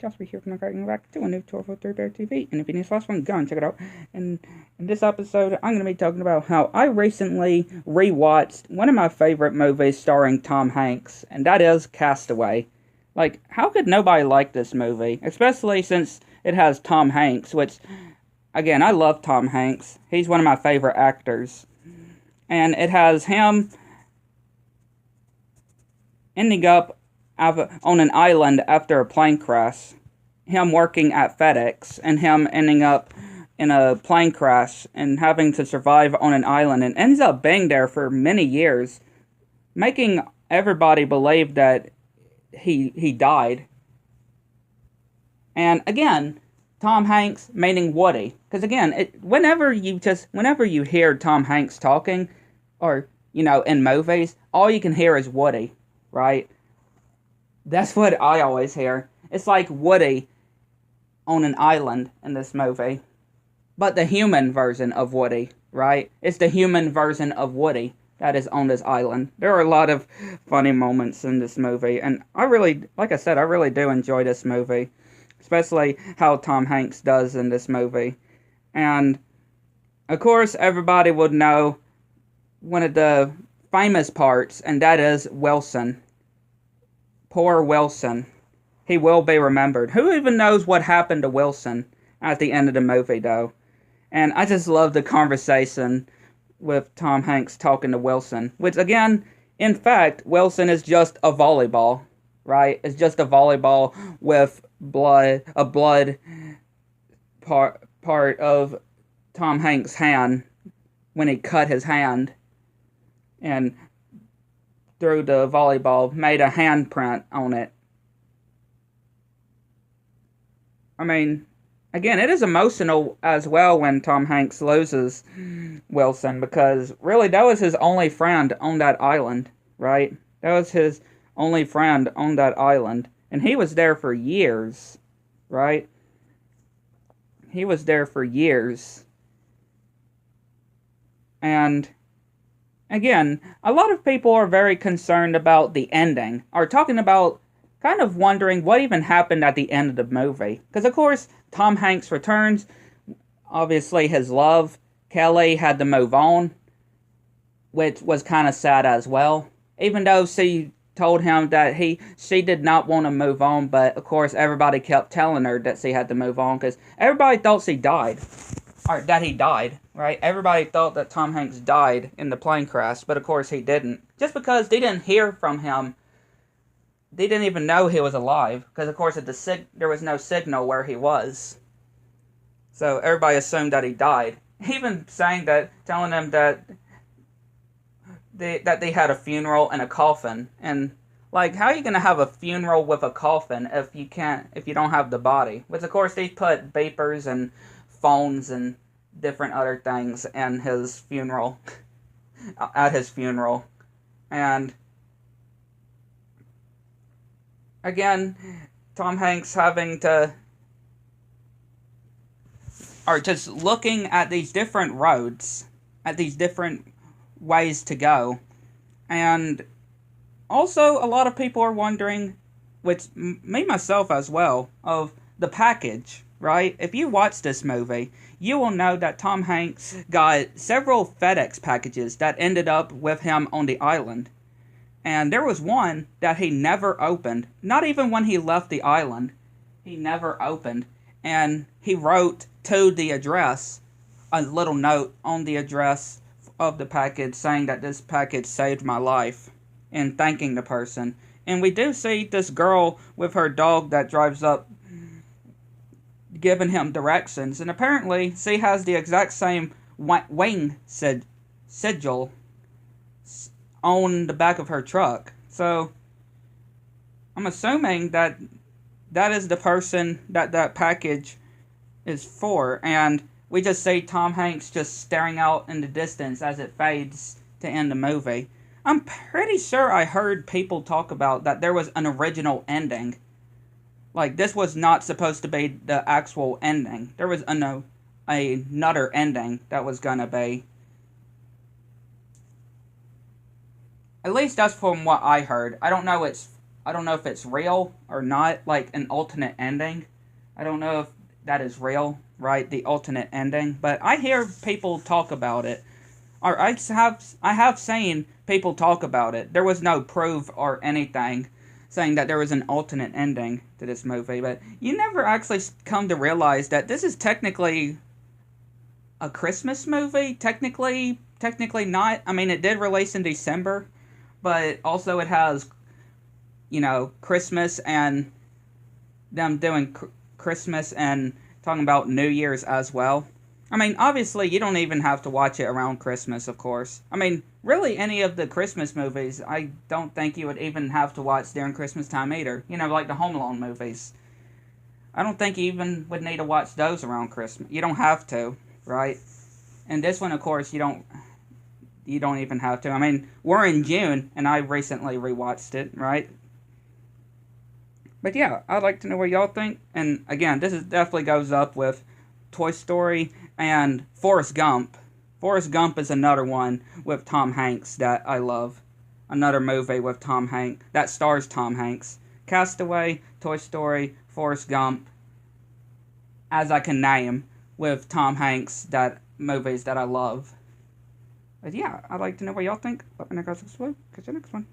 Castaway here from the back to a new 1203 Bear TV. And if you need the last one, go and check it out. And in this episode, I'm going to be talking about how I recently rewatched one of my favorite movies starring Tom Hanks, and that is Castaway. Like, how could nobody like this movie? Especially since it has Tom Hanks, which, again, I love Tom Hanks. He's one of my favorite actors. And it has him ending up on an island after a plane crash, him working at FedEx, and him ending up in a plane crash and having to survive on an island, and ends up being there for many years, making everybody believe that he died. And again, Tom Hanks meaning Woody, because again, whenever you hear Tom Hanks talking, or in movies, all you can hear is Woody, right? That's what I always hear. It's like Woody on an island in this movie. But the human version of Woody, right? It's the human version of Woody that is on this island. There are a lot of funny moments in this movie. And I really, like I said, I really do enjoy this movie. Especially how Tom Hanks does in this movie. And, of course, everybody would know one of the famous parts, and that is Wilson. Poor Wilson. He will be remembered. Who even knows what happened to Wilson at the end of the movie, though? And I just love the conversation with Tom Hanks talking to Wilson. Which, again, in fact, Wilson is just a volleyball, right? It's just a volleyball with a blood part of Tom Hanks' hand when he cut his hand. And through the volleyball, made a handprint on it. I mean, again, it is emotional as well when Tom Hanks loses Wilson, because really that was his only friend on that island, right? That was his only friend on that island. And he was there for years, right? He was there for years. And again, a lot of people are very concerned about the ending, are talking about kind of wondering what even happened at the end of the movie. Because, of course, Tom Hanks returns. Obviously, his love, Kelly, had to move on, which was kind of sad as well. Even though she told him that she did not want to move on, but, of course, everybody kept telling her that she had to move on, because everybody thought she died. Or that he died, right? Everybody thought that Tom Hanks died in the plane crash, but of course he didn't. Just because they didn't hear from him, they didn't even know he was alive, because of course there was no signal where he was. So everybody assumed that he died. Even telling them that they had a funeral and a coffin, and like, how are you gonna have a funeral with a coffin if you don't have the body? Which of course they put beepers and phones and different other things in his funeral, at his funeral. And again, Tom Hanks just looking at these different roads, at these different ways to go. And also, a lot of people are wondering, which me myself as well, of the package. Right? If you watch this movie, you will know that Tom Hanks got several FedEx packages that ended up with him on the island. And there was one that he never opened. Not even when he left the island. He never opened. And he wrote to the address a little note on the address of the package saying that this package saved my life, and thanking the person. And we do see this girl with her dog that drives up giving him directions, and apparently she has the exact same wing sigil on the back of her truck. So I'm assuming that is the person that package is for, and we just see Tom Hanks just staring out in the distance as it fades to end the movie. I'm pretty sure I heard people talk about that there was an original ending. Like, this was not supposed to be the actual ending. There was another ending that was gonna be. At least that's from what I heard. I don't know I don't know if it's real or not, like an alternate ending. I don't know if that is real, right? The alternate ending, but I hear people talk about it. Or I have seen people talk about it. There was no proof or anything saying that there was an alternate ending to this movie, but you never actually come to realize that this is technically a Christmas movie. Technically not. I mean, it did release in December, but also it has, Christmas and them doing Christmas and talking about New Year's as well. I mean, obviously, you don't even have to watch it around Christmas, of course. I mean, really, any of the Christmas movies, I don't think you would even have to watch during Christmas time either. Like the Home Alone movies. I don't think you even would need to watch those around Christmas. You don't have to, right? And this one, of course, you don't even have to. I mean, we're in June, and I recently rewatched it, right? But yeah, I'd like to know what y'all think. And again, this definitely goes up with Toy Story and Forrest Gump. Forrest Gump is another one with Tom Hanks that I love. Another movie with Tom Hanks that stars Tom Hanks. Castaway, Toy Story, Forrest Gump, as I can name, with Tom Hanks, that movies that I love. But yeah, I'd like to know what y'all think. Let me know guys. Catch you next one.